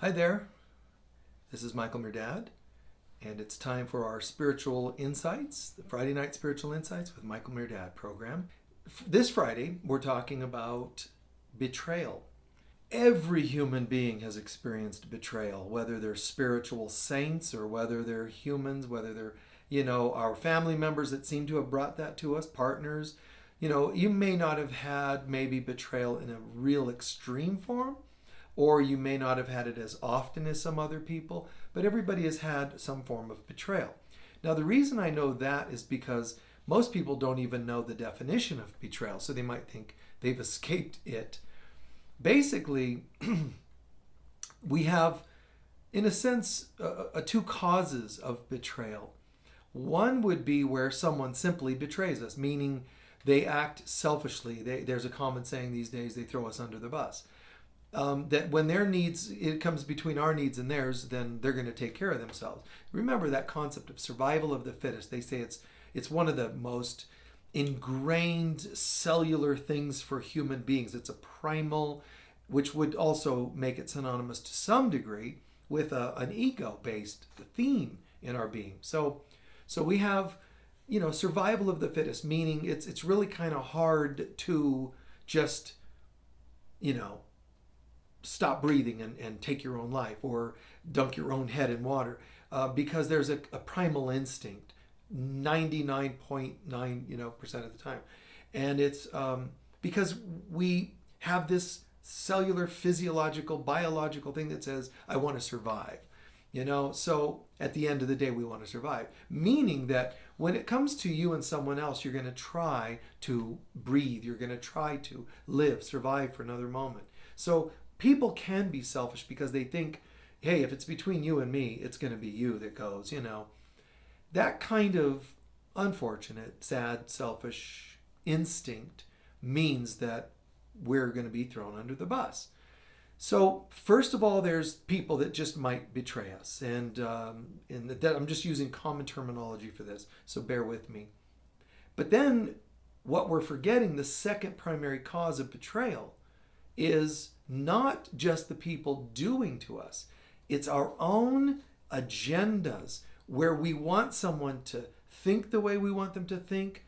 Hi there, this is Michael Mirdad, and it's time for our Spiritual Insights, the Friday Night Spiritual Insights with Michael Mirdad program. This Friday, we're talking about betrayal. Every human being has experienced betrayal, whether they're spiritual saints or whether they're humans, whether they're, our family members that seem to have brought that to us, partners. You may not have had maybe betrayal in a real extreme form, or you may not have had it as often as some other people, but everybody has had some form of betrayal. Now, the reason I know that is because most people don't even know the definition of betrayal, so they might think they've escaped it. Basically, we have, in a sense, two causes of betrayal. One would be where someone simply betrays us, meaning they act selfishly. There's a common saying these days, they throw us under the bus. That when their needs, it comes between our needs and theirs, then they're going to take care of themselves. Remember that concept of survival of the fittest. They say it's one of the most ingrained cellular things for human beings. It's a primal, which would also make it synonymous to some degree with an ego-based theme in our being. So we have, survival of the fittest, meaning it's really kind of hard to just, stop breathing and take your own life or dunk your own head in water because there's a primal instinct 99.9% of the time, and it's because we have this cellular physiological biological thing that says I want to survive. So at the end of the day we want to survive, meaning that when it comes to you and someone else, you're going to try to breathe, you're going to try to live, survive for another moment. So people can be selfish because they think, hey, if it's between you and me, it's going to be you that goes, That kind of unfortunate, sad, selfish instinct means that we're going to be thrown under the bus. So first of all, there's people that just might betray us. And that I'm just using common terminology for this, so bear with me. But then what we're forgetting, the second primary cause of betrayal, is not just the people doing to us. It's our own agendas where we want someone to think the way we want them to think,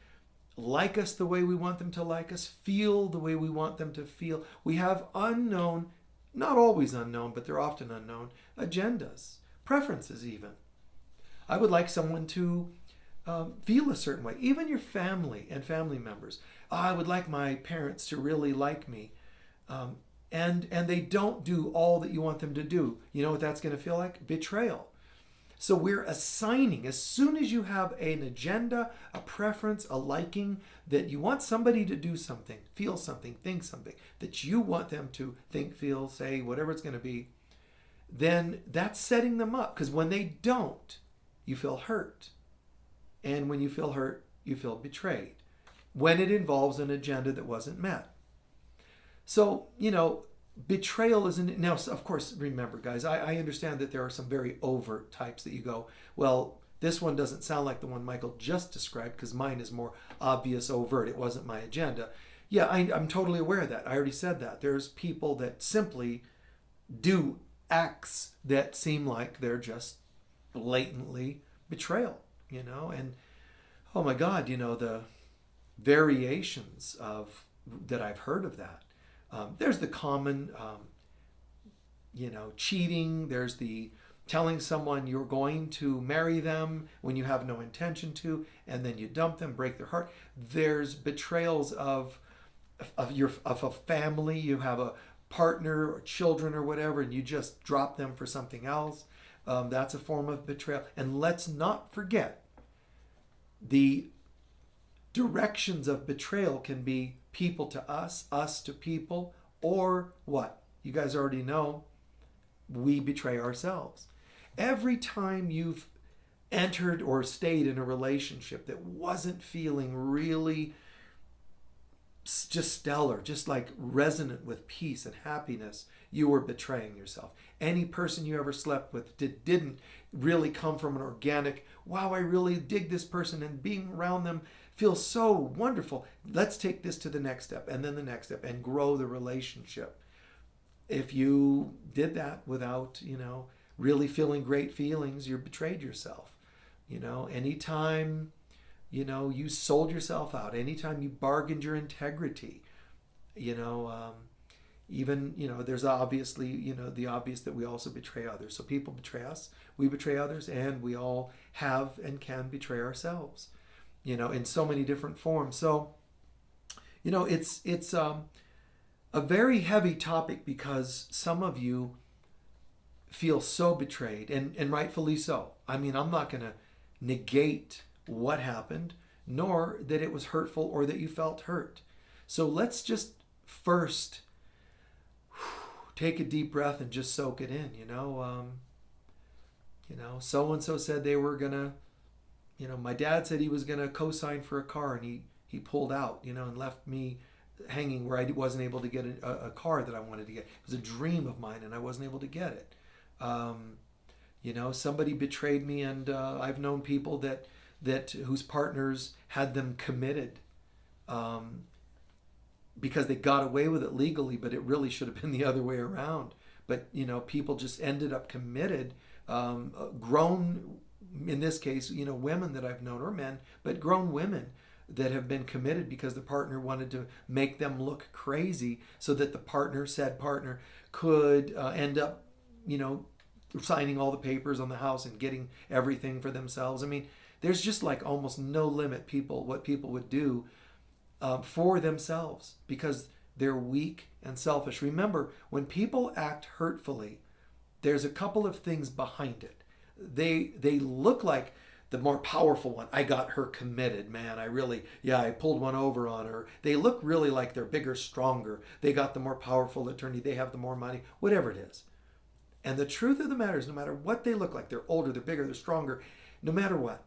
like us the way we want them to like us, feel the way we want them to feel. We have unknown, not always unknown, but they're often unknown, agendas, preferences even. I would like someone to feel a certain way, even your family and family members. I would like my parents to really like me. And they don't do all that you want them to do. You know what that's going to feel like? Betrayal. So we're assigning, as soon as you have an agenda, a preference, a liking, that you want somebody to do something, feel something, think something, that you want them to think, feel, say, whatever it's going to be, then that's setting them up. Because when they don't, you feel hurt. And when you feel hurt, you feel betrayed. When it involves an agenda that wasn't met. So, betrayal isn't... Now, of course, remember, guys, I understand that there are some very overt types that you go, well, this one doesn't sound like the one Michael just described because mine is more obvious, overt. It wasn't my agenda. Yeah, I'm totally aware of that. I already said that. There's people that simply do acts that seem like they're just blatantly betrayal, and oh my God, the variations of that I've heard of that. There's the common, cheating. There's the telling someone you're going to marry them when you have no intention to, and then you dump them, break their heart. There's betrayals of a family. You have a partner or children or whatever, and you just drop them for something else. That's a form of betrayal. And let's not forget, the directions of betrayal can be people to us, us to people, or what? You guys already know, we betray ourselves. Every time you've entered or stayed in a relationship that wasn't feeling really just stellar, just like resonant with peace and happiness, you were betraying yourself. Any person you ever slept with didn't really come from an organic, wow, I really dig this person and being around them feels so wonderful. Let's take this to the next step and then the next step and grow the relationship. if you did that without, really feeling great feelings, you betrayed yourself. Anytime, you sold yourself out, anytime you bargained your integrity, you know, even, there's obviously, the obvious that we also betray others. So people betray us, we betray others, and we all have and can betray ourselves, in so many different forms. So, it's a very heavy topic because some of you feel so betrayed, and rightfully so. I mean, I'm not going to negate what happened, nor that it was hurtful or that you felt hurt. So let's just first take a deep breath and just soak it in. So and so said they were gonna, my dad said he was gonna co-sign for a car, and he pulled out, and left me hanging where I wasn't able to get a car that I wanted to get. It was a dream of mine, and I wasn't able to get it. Somebody betrayed me, and I've known people that whose partners had them committed because they got away with it legally, but it really should have been the other way around. But people just ended up committed, grown, in this case, women that I've known, or men, but grown women that have been committed because the partner wanted to make them look crazy so that the said partner could end up, signing all the papers on the house and getting everything for themselves. I mean, there's just like almost no limit what people would do for themselves because they're weak and selfish. Remember, when people act hurtfully, there's a couple of things behind it. They look like the more powerful one. I got her committed, man. I pulled one over on her. They look really like they're bigger, stronger. They got the more powerful attorney. They have the more money, whatever it is. And the truth of the matter is, no matter what they look like, they're older, they're bigger, they're stronger, no matter what,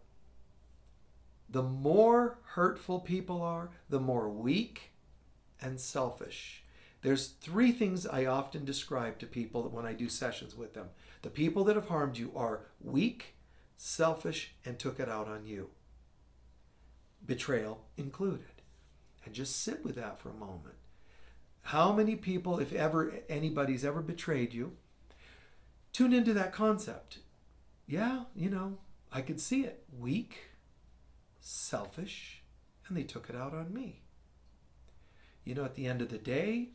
the more hurtful people are, the more weak and selfish. There's 3 things I often describe to people when I do sessions with them. The people that have harmed you are weak, selfish, and took it out on you. Betrayal included. And just sit with that for a moment. How many people, if ever anybody's ever betrayed you, tune into that concept. Yeah, I could see it. Weak, selfish, and they took it out on me. At the end of the day,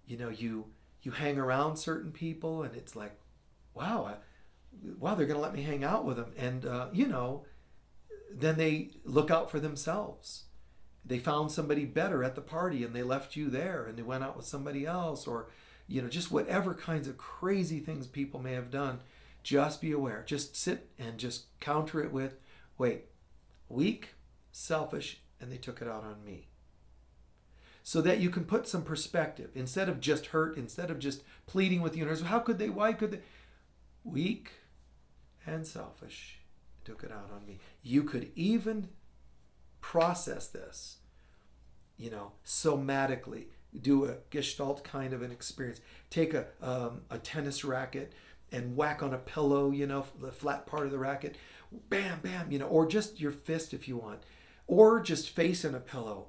you hang around certain people and it's like, wow, they're going to let me hang out with them. And, then they look out for themselves. They found somebody better at the party and they left you there and they went out with somebody else, or, just whatever kinds of crazy things people may have done. Just be aware. Just sit and just counter it with, wait, weak, selfish, and they took it out on me. So that you can put some perspective. Instead of just hurt, instead of just pleading with the universe, how could they, why could they? Weak and selfish, took it out on me. You could even process this, somatically. Do a gestalt kind of an experience. Take a tennis racket and whack on a pillow, the flat part of the racket. Bam, bam, or just your fist if you want. Or just face in a pillow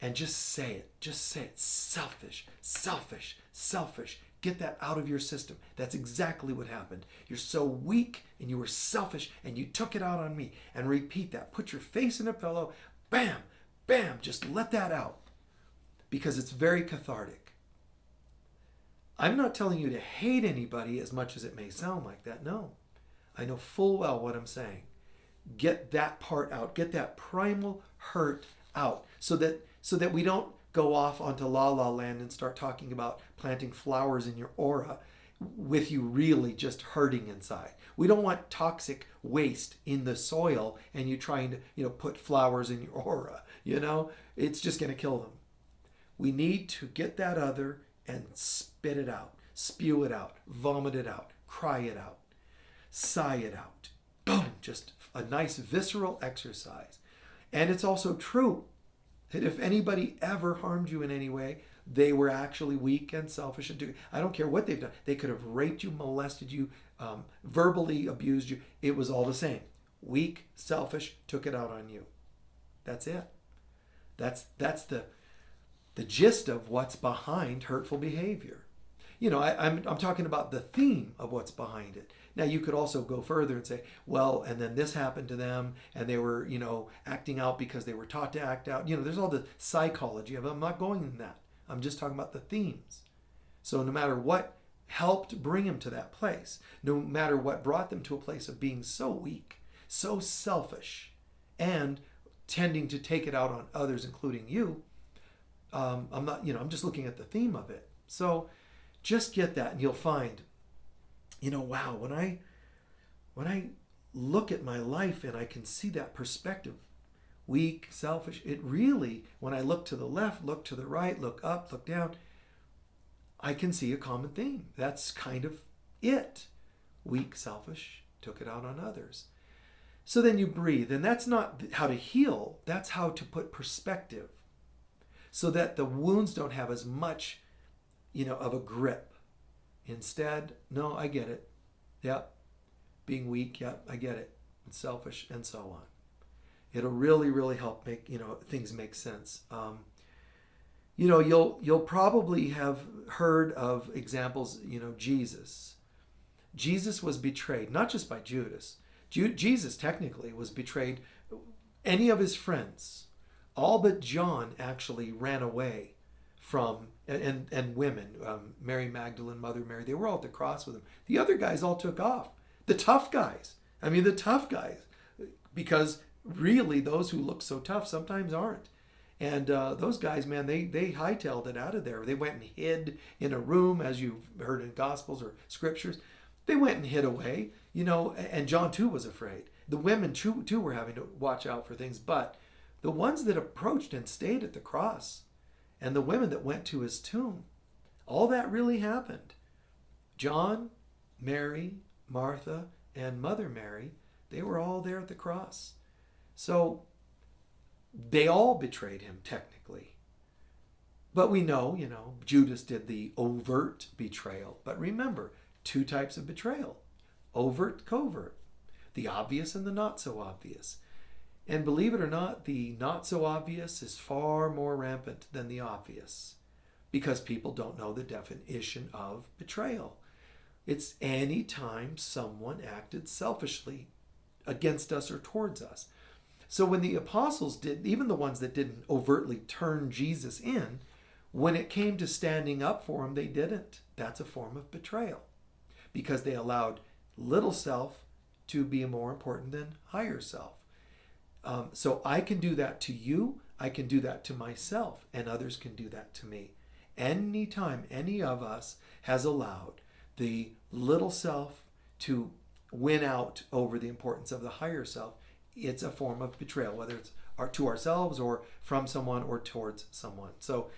and just say it. Just say it. Selfish, selfish, selfish. Get that out of your system. That's exactly what happened. You're so weak and you were selfish and you took it out on me. And repeat that. Put your face in a pillow. Bam, bam. Just let that out. Because it's very cathartic. I'm not telling you to hate anybody as much as it may sound like that. No. I know full well what I'm saying. Get that part out. Get that primal hurt out so that we don't go off onto la la land and start talking about planting flowers in your aura with you really just hurting inside. We don't want toxic waste in the soil and you trying to put flowers in your aura. It's just going to kill them. We need to get that other and spit it out, spew it out, vomit it out, cry it out, sigh it out. Boom! Just a nice visceral exercise. And it's also true that if anybody ever harmed you in any way, they were actually weak and selfish. I don't care what they've done. They could have raped you, molested you, verbally abused you. It was all the same. Weak, selfish, took it out on you. That's it. That's the gist of what's behind hurtful behavior. I'm talking about the theme of what's behind it. Now, you could also go further and say, well, and then this happened to them, and they were, acting out because they were taught to act out. There's all the psychology of it. I'm not going in that. I'm just talking about the themes. So no matter what helped bring them to that place, no matter what brought them to a place of being so weak, so selfish, and tending to take it out on others, including you, I'm just looking at the theme of it. So just get that, and you'll find, wow, when I look at my life and I can see that perspective, weak, selfish, it really, when I look to the left, look to the right, look up, look down, I can see a common theme. That's kind of it. Weak, selfish, took it out on others. So then you breathe, and that's not how to heal, that's how to put perspective so that the wounds don't have as much, of a grip. Instead, no, I get it. Yep. Being weak, yep, I get it. And selfish, and so on. It'll really, really help make, things make sense. You'll probably have heard of examples, Jesus. Jesus was betrayed, not just by Judas. Jesus technically was betrayed. Any of his friends, all but John actually ran away from, and women, Mary Magdalene, Mother Mary, they were all at the cross with him. The other guys all took off. The tough guys. Because really those who look so tough sometimes aren't. And those guys, man, they hightailed it out of there. They went and hid in a room, as you've heard in Gospels or Scriptures. They went and hid away, and John too was afraid. The women too were having to watch out for things. But the ones that approached and stayed at the cross, and the women that went to his tomb, all that really happened. John, Mary, Martha, and Mother Mary, they were all there at the cross. So they all betrayed him, technically. But we know, Judas did the overt betrayal. But remember, two types of betrayal: overt, covert, the obvious and the not so obvious. And believe it or not, the not so obvious is far more rampant than the obvious, because people don't know the definition of betrayal. It's any time someone acted selfishly against us or towards us. So when the apostles did, even the ones that didn't overtly turn Jesus in, when it came to standing up for him, they didn't. That's a form of betrayal, because they allowed little self to be more important than higher self. So I can do that to you, I can do that to myself, and others can do that to me. Anytime any of us has allowed the little self to win out over the importance of the higher self, it's a form of betrayal, whether it's to ourselves or from someone or towards someone. So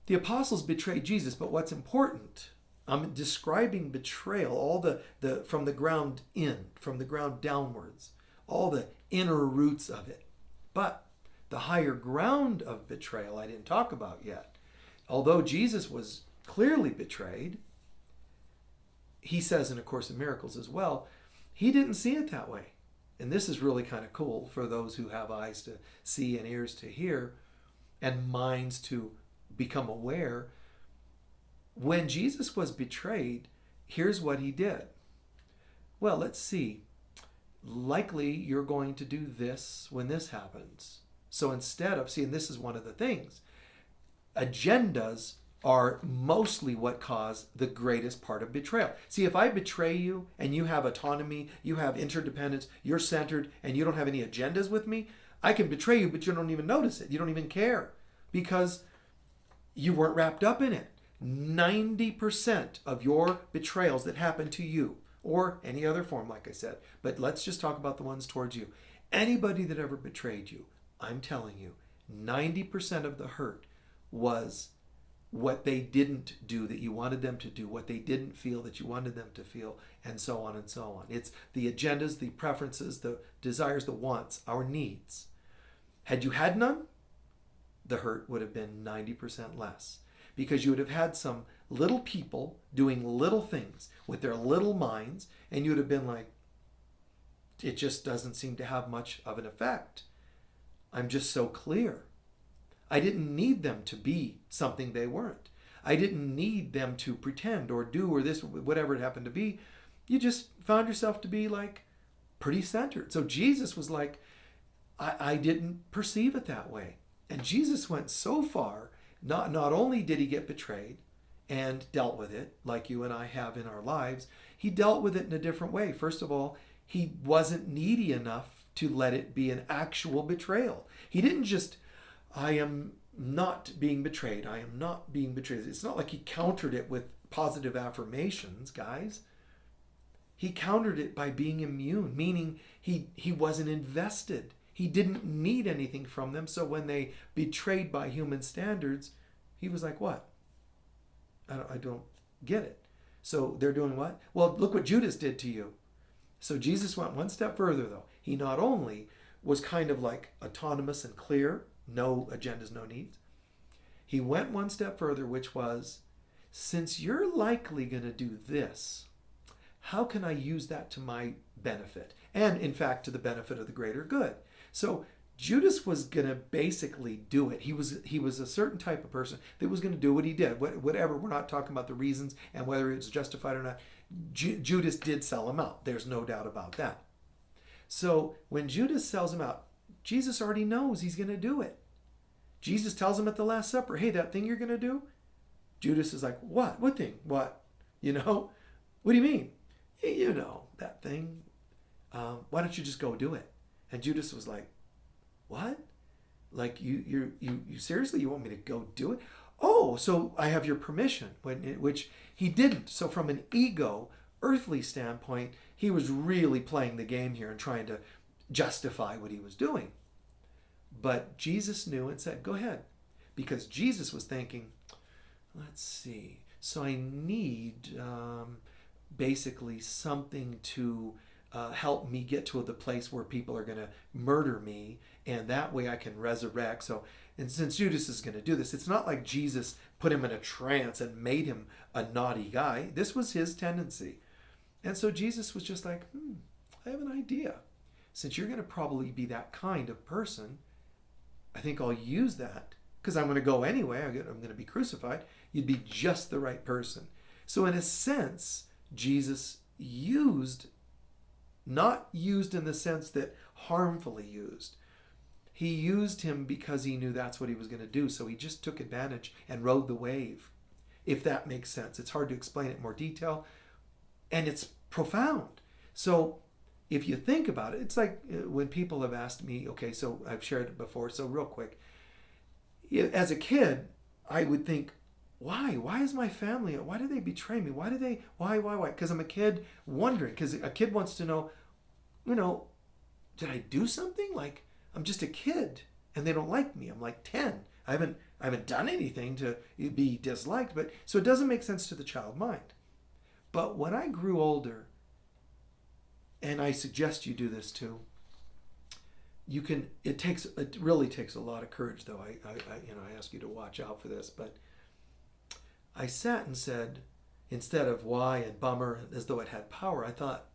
the apostles betrayed Jesus, but what's important, I'm describing betrayal, all the from the ground in, from the ground downwards, all the inner roots of it. But the higher ground of betrayal I didn't talk about yet. Although Jesus was clearly betrayed, he says in A Course in Miracles as well, he didn't see it that way. And this is really kind of cool for those who have eyes to see and ears to hear and minds to become aware. When Jesus was betrayed, here's what he did. Well, let's see. Likely you're going to do this when this happens. So instead of, and this is one of the things, agendas are mostly what cause the greatest part of betrayal. See, if I betray you and you have autonomy, you have interdependence, you're centered, and you don't have any agendas with me, I can betray you, but you don't even notice it. You don't even care because you weren't wrapped up in it. 90% of your betrayals that happen to you, or any other form, like I said, but let's just talk about the ones towards you. Anybody that ever betrayed you, I'm telling you, 90% of the hurt was what they didn't do that you wanted them to do, what they didn't feel that you wanted them to feel, and so on and so on. It's the agendas, the preferences, the desires, the wants, our needs. Had you had none, the hurt would have been 90% less, because you would have had some little people doing little things with their little minds, and you would have been like, it just doesn't seem to have much of an effect. I'm just so clear. I didn't need them to be something they weren't. I didn't need them to pretend or do or this, whatever it happened to be. You just found yourself to be like pretty centered. So Jesus was like, I didn't perceive it that way. And Jesus went so far, not only did he get betrayed and dealt with it like you and I have in our lives, he dealt with it in a different way. First of all, he wasn't needy enough to let it be an actual betrayal. He didn't just, I am not being betrayed. I am not being betrayed. It's not like he countered it with positive affirmations, guys. He countered it by being immune, meaning he wasn't invested. He didn't need anything from them. So when they betrayed by human standards, he was like, what? I don't get it. So they're doing what? Well, look what Judas did to you. So Jesus went one step further, though. He not only was kind of like autonomous and clear, no agendas, no needs. He went one step further, which was, since you're likely going to do this, how can I use that to my benefit? And in fact, to the benefit of the greater good. So Judas was going to basically do it. He was a certain type of person that was going to do what he did. Whatever, we're not talking about the reasons and whether it's justified or not. Judas did sell him out. There's no doubt about that. So when Judas sells him out, Jesus already knows he's going to do it. Jesus tells him at the Last Supper, hey, that thing you're going to do? Judas is like, what? What thing? What? What do you mean? You know, that thing. Why don't you just go do it? And Judas was like, what? Like, you seriously, you want me to go do it? Oh, so I have your permission, which he didn't. So from an ego, earthly standpoint, he was really playing the game here and trying to justify what he was doing. But Jesus knew and said, go ahead. Because Jesus was thinking, let's see, so I need basically something to help me get to the place where people are going to murder me, and that way I can resurrect. So, and since Judas is going to do this, it's not like Jesus put him in a trance and made him a naughty guy. This was his tendency. And so Jesus was just like, I have an idea. Since you're going to probably be that kind of person, I think I'll use that because I'm going to go anyway. I'm going to be crucified. You'd be just the right person. So in a sense, Jesus not used in the sense that harmfully used. He used him because he knew that's what he was going to do. So he just took advantage and rode the wave, if that makes sense. It's hard to explain it in more detail, and it's profound. So if you think about it, it's like when people have asked me, okay, so I've shared it before, so real quick. As a kid, I would think, why? Why is my family, why do they betray me? Why? Because I'm a kid wondering, because a kid wants to know, did I do something? Like, I'm just a kid and they don't like me. I'm like 10. I haven't done anything to be disliked, but so it doesn't make sense to the child mind. But when I grew older, and I suggest you do this too, it really takes a lot of courage, though. I ask you to watch out for this, but I sat and said, instead of why and bummer, as though it had power, I thought,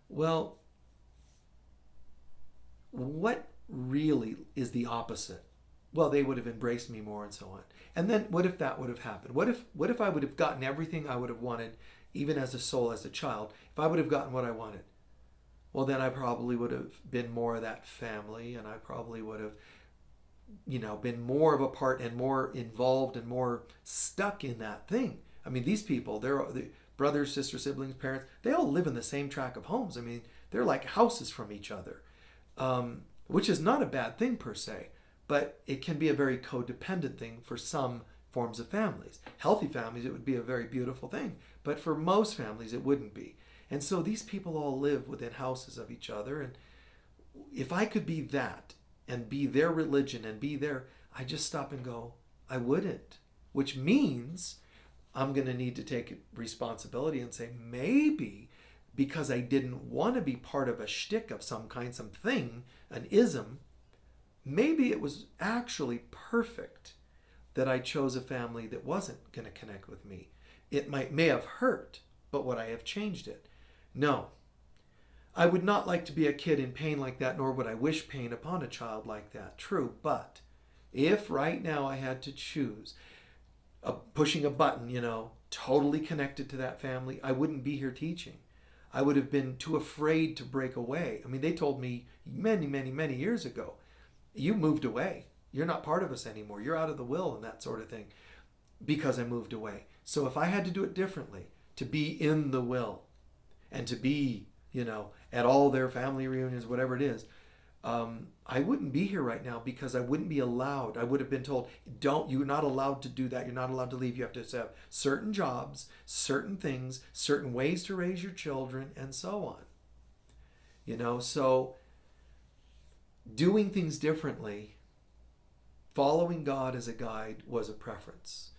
well, what really is the opposite? Well, they would have embraced me more and so on. And then what if that would have happened? What if I would have gotten everything I would have wanted, even as a soul, as a child? If I would have gotten what I wanted, well, then I probably would have been more of that family, and I probably would have, been more of a part and more involved and more stuck in that thing. I mean, these people, the brothers, sisters, siblings, parents, they all live in the same tract of homes. I mean, they're like houses from each other, which is not a bad thing per se, but it can be a very codependent thing for some forms of families. Healthy families, it would be a very beautiful thing, but for most families, it wouldn't be. And so these people all live within houses of each other, and if I could be that and be their religion and be their, I just stop and go, I wouldn't, which means I'm going to need to take responsibility and say, maybe because I didn't want to be part of a shtick of some kind, something, an ism, maybe it was actually perfect that I chose a family that wasn't going to connect with me. It may have hurt, but would I have changed it? No. I would not like to be a kid in pain like that, nor would I wish pain upon a child like that. True, but If right now I had to choose pushing a button, totally connected to that family, I wouldn't be here teaching. I would have been too afraid to break away. I mean, they told me many, many, many years ago, you moved away. You're not part of us anymore. You're out of the will and that sort of thing, because I moved away. So if I had to do it differently, to be in the will and to be, at all their family reunions, whatever it is, I wouldn't be here right now, because I wouldn't be allowed. I would have been told, you're not allowed to do that. You're not allowed to leave. You have to have certain jobs, certain things, certain ways to raise your children, and so on. So doing things differently, following God as a guide, was a preference.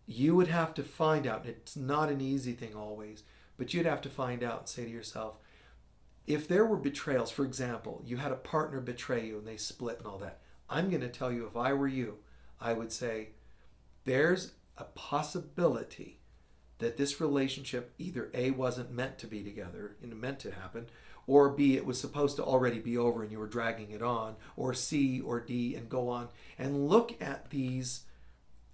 You would have to find out. It's not an easy thing always, but you'd have to find out and say to yourself, if there were betrayals, for example, you had a partner betray you and they split and all that, I'm going to tell you, if I were you, I would say, there's a possibility that this relationship either A, wasn't meant to be together, meant to happen, or B, it was supposed to already be over and you were dragging it on, or C or D, and go on and look at these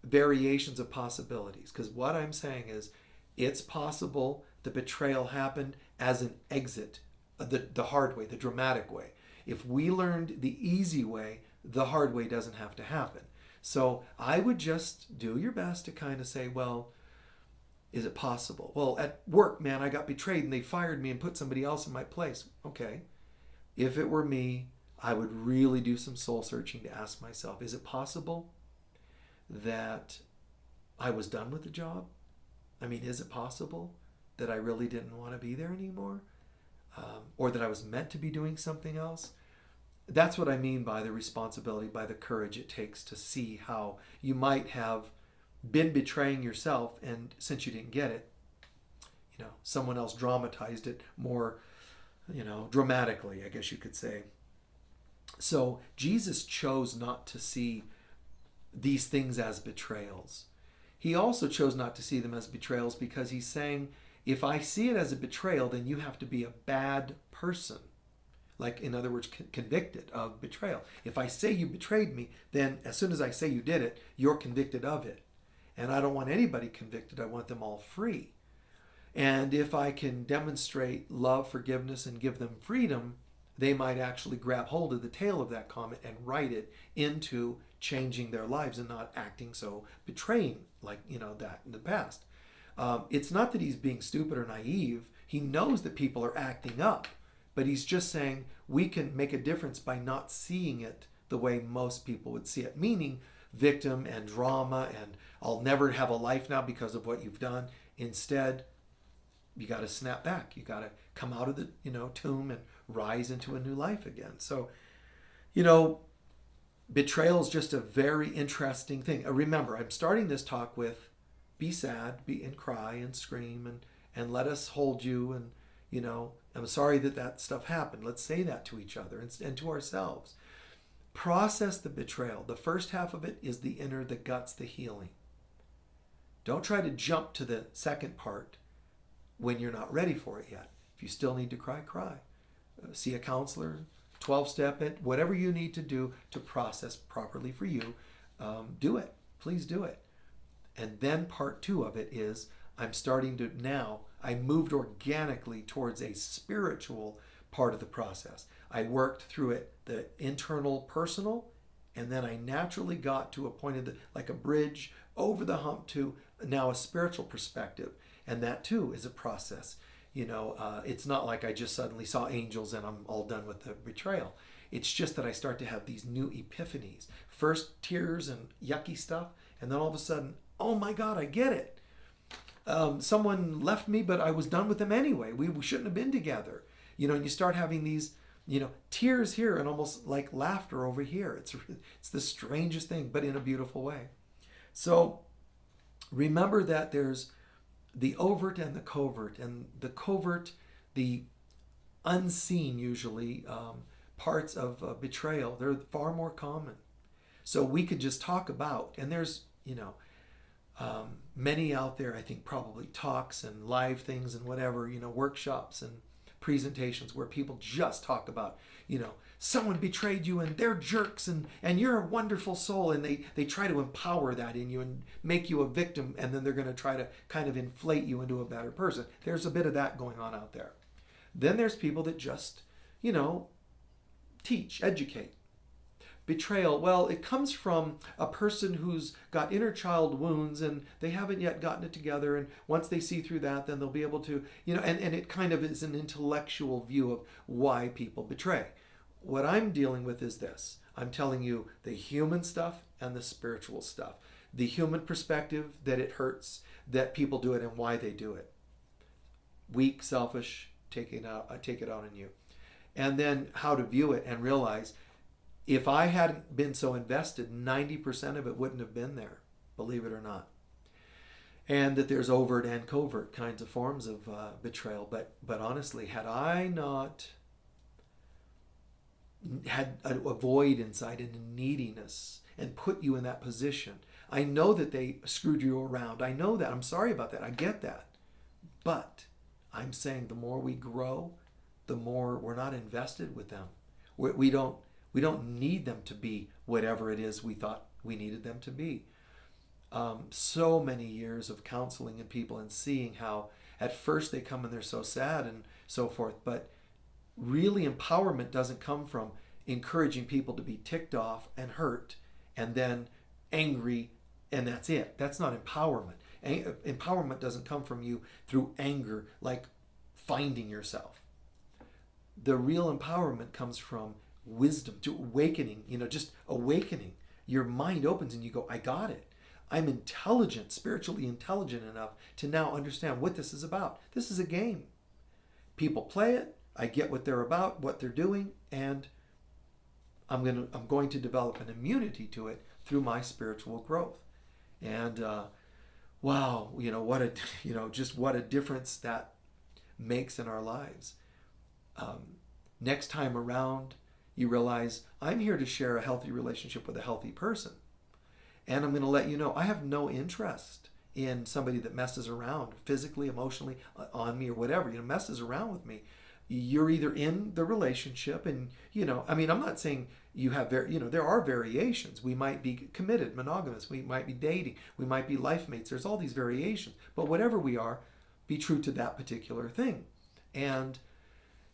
variations of possibilities. Because what I'm saying is, it's possible the betrayal happened as an exit, the hard way, the dramatic way. If we learned the easy way, the hard way doesn't have to happen. So I would just do your best to kind of say, well, is it possible? Well, at work, man, I got betrayed and they fired me and put somebody else in my place. Okay. If it were me, I would really do some soul searching to ask myself, is it possible that I was done with the job? I mean, is it possible that I really didn't want to be there anymore? Or that I was meant to be doing something else? That's what I mean by the responsibility, by the courage it takes to see how you might have been betraying yourself, and since you didn't get it, someone else dramatized it more, dramatically, I guess you could say. So Jesus chose not to see these things as betrayals. He also chose not to see them as betrayals because he's saying, if I see it as a betrayal, then you have to be a bad person. Like, in other words, convicted of betrayal. If I say you betrayed me, then as soon as I say you did it, you're convicted of it. And I don't want anybody convicted. I want them all free. And if I can demonstrate love, forgiveness, and give them freedom, they might actually grab hold of the tail of that comment and write it into changing their lives and not acting so betraying like, that in the past. It's not that he's being stupid or naive. He knows that people are acting up, but he's just saying we can make a difference by not seeing it the way most people would see it, meaning victim and drama and I'll never have a life now because of what you've done. Instead, you got to snap back. You got to come out of the tomb and rise into a new life again. So, betrayal is just a very interesting thing. Remember, I'm starting this talk with be sad, and cry and scream and let us hold you, and I'm sorry that stuff happened. Let's say that to each other and to ourselves. Process the betrayal. The first half of it is the inner, the guts, the healing. Don't try to jump to the second part when you're not ready for it yet. If you still need to cry, cry. See a counselor, 12-step it, whatever you need to do to process properly for you, do it. Please do it. And then part 2 of it is I moved organically towards a spiritual part of the process. I worked through it, the internal personal, and then I naturally got to a point of like a bridge over the hump to now a spiritual perspective. And that too is a process. It's not like I just suddenly saw angels and I'm all done with the betrayal. It's just that I start to have these new epiphanies. First tears and yucky stuff, and then all of a sudden, oh my God, I get it. Someone left me, but I was done with them anyway. We shouldn't have been together. And you start having these, tears here and almost like laughter over here. It's the strangest thing, but in a beautiful way. So remember that there's the overt and the covert. And the covert, the unseen usually, parts of betrayal, they're far more common. So we could just talk about, and there's, many out there, I think probably talks and live things and whatever, workshops and presentations where people just talk about, someone betrayed you and they're jerks and you're a wonderful soul, and they try to empower that in you and make you a victim, and then they're going to try to kind of inflate you into a better person. There's a bit of that going on out there. Then there's people that just, teach, educate. Betrayal, well, it comes from a person who's got inner child wounds and they haven't yet gotten it together, and once they see through that, then they'll be able to, and it kind of is an intellectual view of why people betray. What I'm dealing with is this. I'm telling you the human stuff and the spiritual stuff. The human perspective, that it hurts, that people do it and why they do it. Weak, selfish, take it out on you. And then how to view it and realize, if I hadn't been so invested, 90% of it wouldn't have been there, believe it or not. And that there's overt and covert kinds of forms of betrayal. But honestly, had I not had a void inside and a neediness and put you in that position, I know that they screwed you around. I know that. I'm sorry about that. I get that. But I'm saying the more we grow, the more we're not invested with them. We don't need them to be whatever it is we thought we needed them to be. So many years of counseling and people and seeing how at first they come and they're so sad and so forth, but really empowerment doesn't come from encouraging people to be ticked off and hurt and then angry and that's it. That's not empowerment. Empowerment doesn't come from you through anger, like finding yourself. The real empowerment comes from wisdom, to awakening, just awakening. Your mind opens and you go, I got it. I'm intelligent, spiritually intelligent enough to now understand what this is about. This is a game. People play it. I get what they're about, what they're doing, and I'm going to develop an immunity to it through my spiritual growth. And wow, what a difference that makes in our lives. Next time around, you realize I'm here to share a healthy relationship with a healthy person. And I'm going to let you know I have no interest in somebody that messes around physically, emotionally on me or whatever, messes around with me. You're either in the relationship and, I'm not saying you have, there are variations. We might be committed, monogamous. We might be dating. We might be life mates. There's all these variations. But whatever we are, be true to that particular thing. And,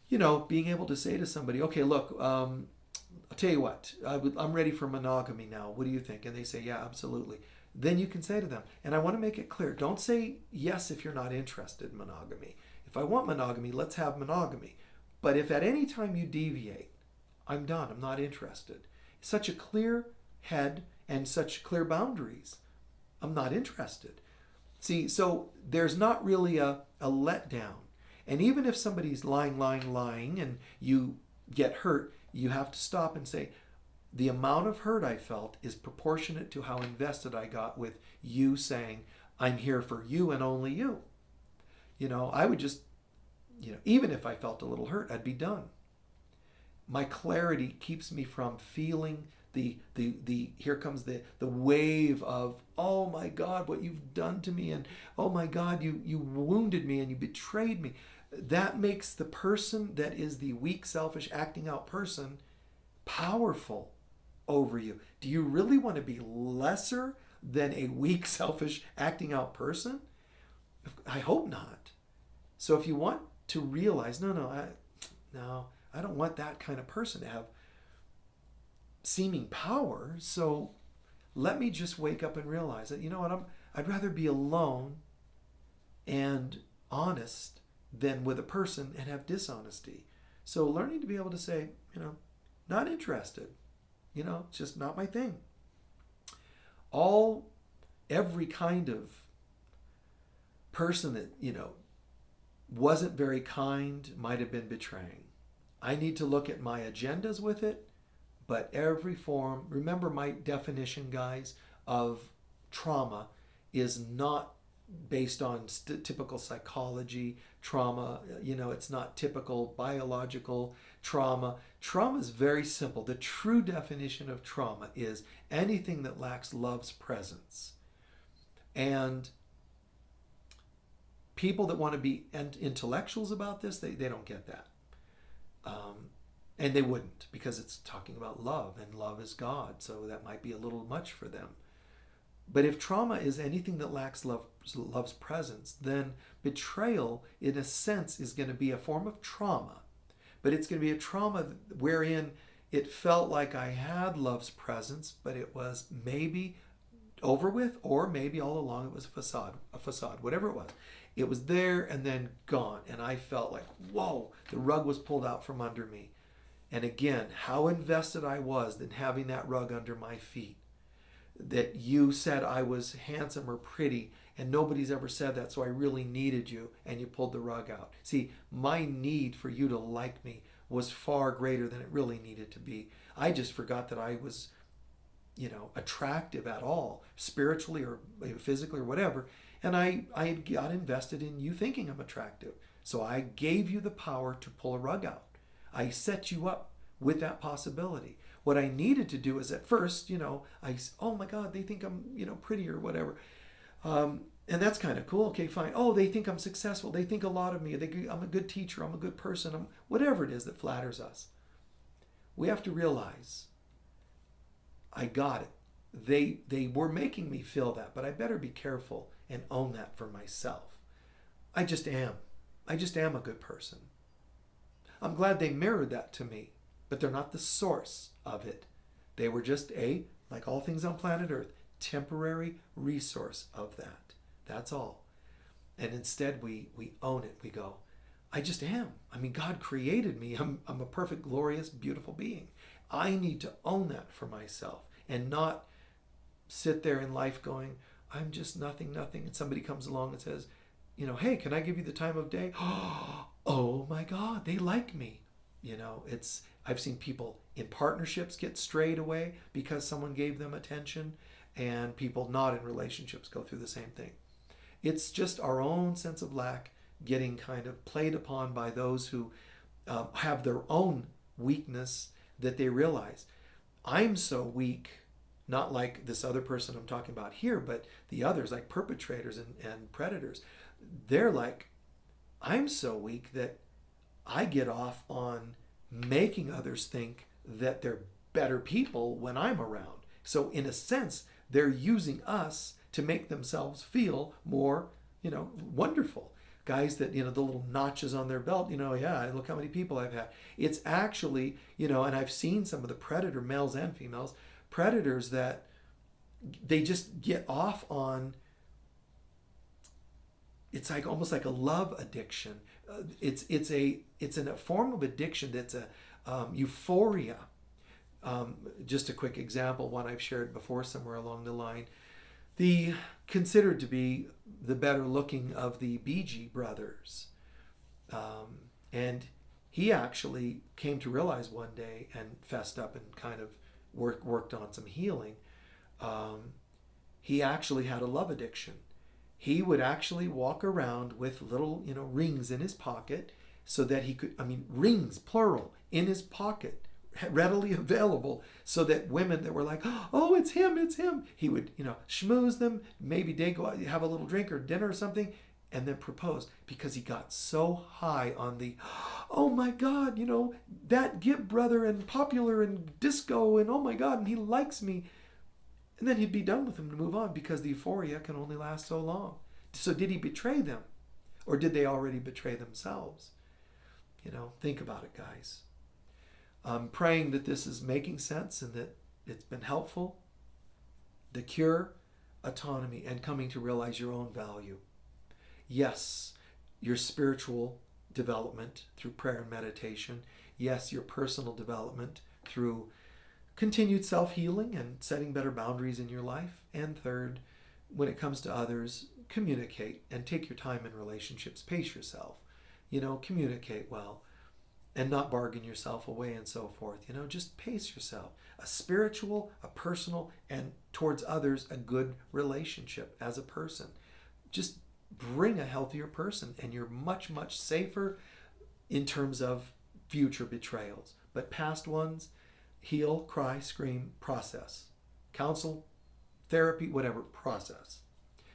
being able to say to somebody, okay, look, I'll tell you what, I'm ready for monogamy now. What do you think? And they say, yeah, absolutely. Then you can say to them, and I want to make it clear, don't say yes if you're not interested in monogamy. If I want monogamy, let's have monogamy. But if at any time you deviate, I'm done. I'm not interested. Such a clear head and such clear boundaries. I'm not interested. See, so there's not really a letdown. And even if somebody's lying, and you get hurt, you have to stop and say, the amount of hurt I felt is proportionate to how invested I got with you saying, I'm here for you and only you. I would just, even if I felt a little hurt, I'd be done. My clarity keeps me from feeling the here comes the wave of, oh my God, what you've done to me, and oh my God, you wounded me and you betrayed me. That makes the person that is the weak, selfish, acting out person powerful over you. Do you really want to be lesser than a weak, selfish, acting out person? I hope not. So if you want to realize, I don't want that kind of person to have seeming power. So let me just wake up and realize that, I'd rather be alone and honest than with a person and have dishonesty. So learning to be able to say, not interested, it's just not my thing. Every kind of person that, wasn't very kind might have been betraying. I need to look at my agendas with it, but every form, remember my definition, guys, of trauma is not based on typical psychology trauma. It's not typical biological trauma. Trauma is very simple. The true definition of trauma is anything that lacks love's presence. And people that want to be intellectuals about this, they don't get that. And they wouldn't, because it's talking about love, and love is God, so that might be a little much for them. But if trauma is anything that lacks love's presence, then betrayal, in a sense, is going to be a form of trauma. But it's going to be a trauma wherein it felt like I had love's presence, but it was maybe over with, or maybe all along it was a facade, whatever it was. It was there and then gone, and I felt like, whoa, the rug was pulled out from under me. And again, how invested I was in having that rug under my feet. That you said I was handsome or pretty, and nobody's ever said that, so I really needed you, and you pulled the rug out. See, my need for you to like me was far greater than it really needed to be. I just forgot that I was, attractive at all, spiritually or physically or whatever, and I got invested in you thinking I'm attractive. So I gave you the power to pull a rug out. I set you up with that possibility. What I needed to do is at first, oh my God, they think I'm, pretty or whatever. And that's kind of cool. Okay, fine. Oh, they think I'm successful. They think a lot of me. I'm a good teacher. I'm a good person. Whatever it is that flatters us. We have to realize, I got it. They were making me feel that, but I better be careful and own that for myself. I just am. I just am a good person. I'm glad they mirrored that to me, but they're not the source of it. They were just like all things on planet Earth, temporary resource of that. That's all. And instead we own it. We go, I just am. I mean, God created me. I'm a perfect, glorious, beautiful being. I need to own that for myself and not sit there in life going, I'm just nothing. And somebody comes along and says, hey, can I give you the time of day? Oh my God, they like me. I've seen people in partnerships get strayed away because someone gave them attention, and people not in relationships go through the same thing. It's just our own sense of lack getting kind of played upon by those who have their own weakness that they realize. I'm so weak, not like this other person I'm talking about here, but the others, like perpetrators and predators. They're like, I'm so weak that I get off on making others think that they're better people when I'm around. So in a sense, they're using us to make themselves feel more, wonderful. Guys that, the little notches on their belt, yeah, look how many people I've had. It's actually, and I've seen some of the predator, males and females, predators that they just get off on. It's like almost like a love addiction. It's a form of addiction that's a euphoria. Just a quick example, one I've shared before somewhere along the line. The considered to be the better looking of the BG brothers. And he actually came to realize one day and fessed up and kind of worked on some healing. He actually had a love addiction. He would actually walk around with little, rings in his pocket so that he could, rings, plural, in his pocket, readily available, so that women that were like, oh, it's him, he would, schmooze them, maybe they go out, have a little drink or dinner or something, and then propose, because he got so high on the, oh my God, that Gip brother and popular and disco and oh my God, and he likes me. And then he'd be done with him to move on, because the euphoria can only last so long. So did he betray them? Or did they already betray themselves? Think about it, guys. I'm praying that this is making sense and that it's been helpful. The cure, autonomy, and coming to realize your own value. Yes, your spiritual development through prayer and meditation. Yes, your personal development through continued self-healing and setting better boundaries in your life. And third, when it comes to others, communicate and take your time in relationships. Pace yourself. Communicate well and not bargain yourself away and so forth. Just pace yourself. A spiritual, a personal, and towards others, a good relationship as a person. Just bring a healthier person, and you're much, much safer in terms of future betrayals. But past ones, heal, cry, scream, process. Counsel, therapy, whatever, process.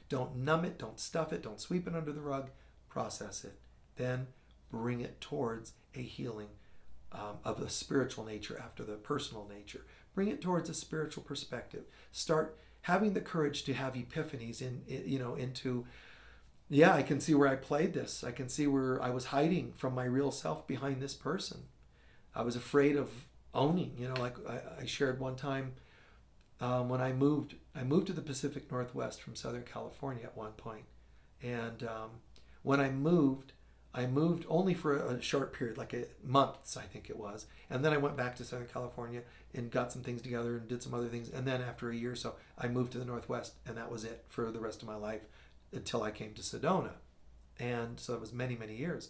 Don't numb it, don't stuff it, don't sweep it under the rug, process it. Then bring it towards a healing of a spiritual nature after the personal nature. Bring it towards a spiritual perspective. Start having the courage to have epiphanies into, yeah, I can see where I played this. I can see where I was hiding from my real self behind this person. I was afraid of owning, like I shared one time when I moved to the Pacific Northwest from Southern California at one point. And when I moved only for a short period, like months, I think it was. And then I went back to Southern California and got some things together and did some other things. And then after a year or so, I moved to the Northwest, and that was it for the rest of my life until I came to Sedona. And so it was many, many years.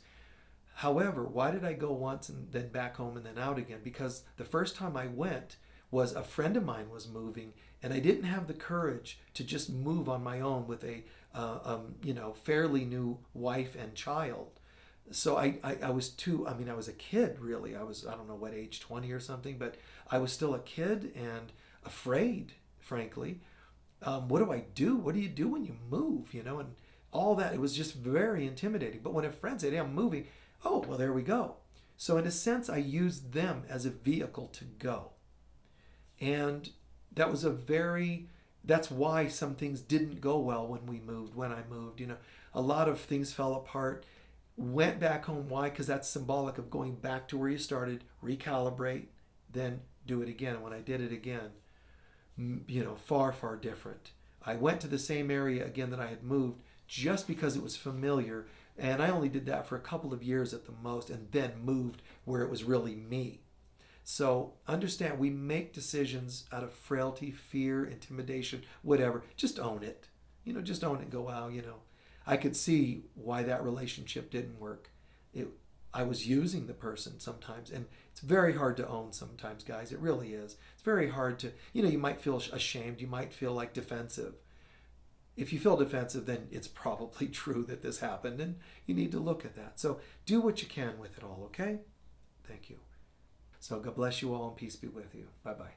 However, why did I go once and then back home and then out again? Because the first time I went was a friend of mine was moving, and I didn't have the courage to just move on my own with a fairly new wife and child. So I was I was a kid really. I don't know what age, 20 or something, but I was still a kid and afraid, frankly. What do I do? What do you do when you move? And all that. It was just very intimidating. But when a friend said, "Hey, I'm moving," oh, well, there we go. So in a sense, I used them as a vehicle to go. And that's why some things didn't go well when I moved. A lot of things fell apart. Went back home. Why? Because that's symbolic of going back to where you started, recalibrate, then do it again. And when I did it again, far, far different. I went to the same area again that I had moved just because it was familiar. And I only did that for a couple of years at the most, and then moved where it was really me. So understand, we make decisions out of frailty, fear, intimidation, whatever. Just own it. Just own it and go, wow, I could see why that relationship didn't work. I was using the person sometimes, and it's very hard to own sometimes, guys. It really is. It's very hard to, you might feel ashamed. You might feel like defensive. If you feel defensive, then it's probably true that this happened, and you need to look at that. So do what you can with it all, okay? Thank you. So God bless you all, and peace be with you. Bye-bye.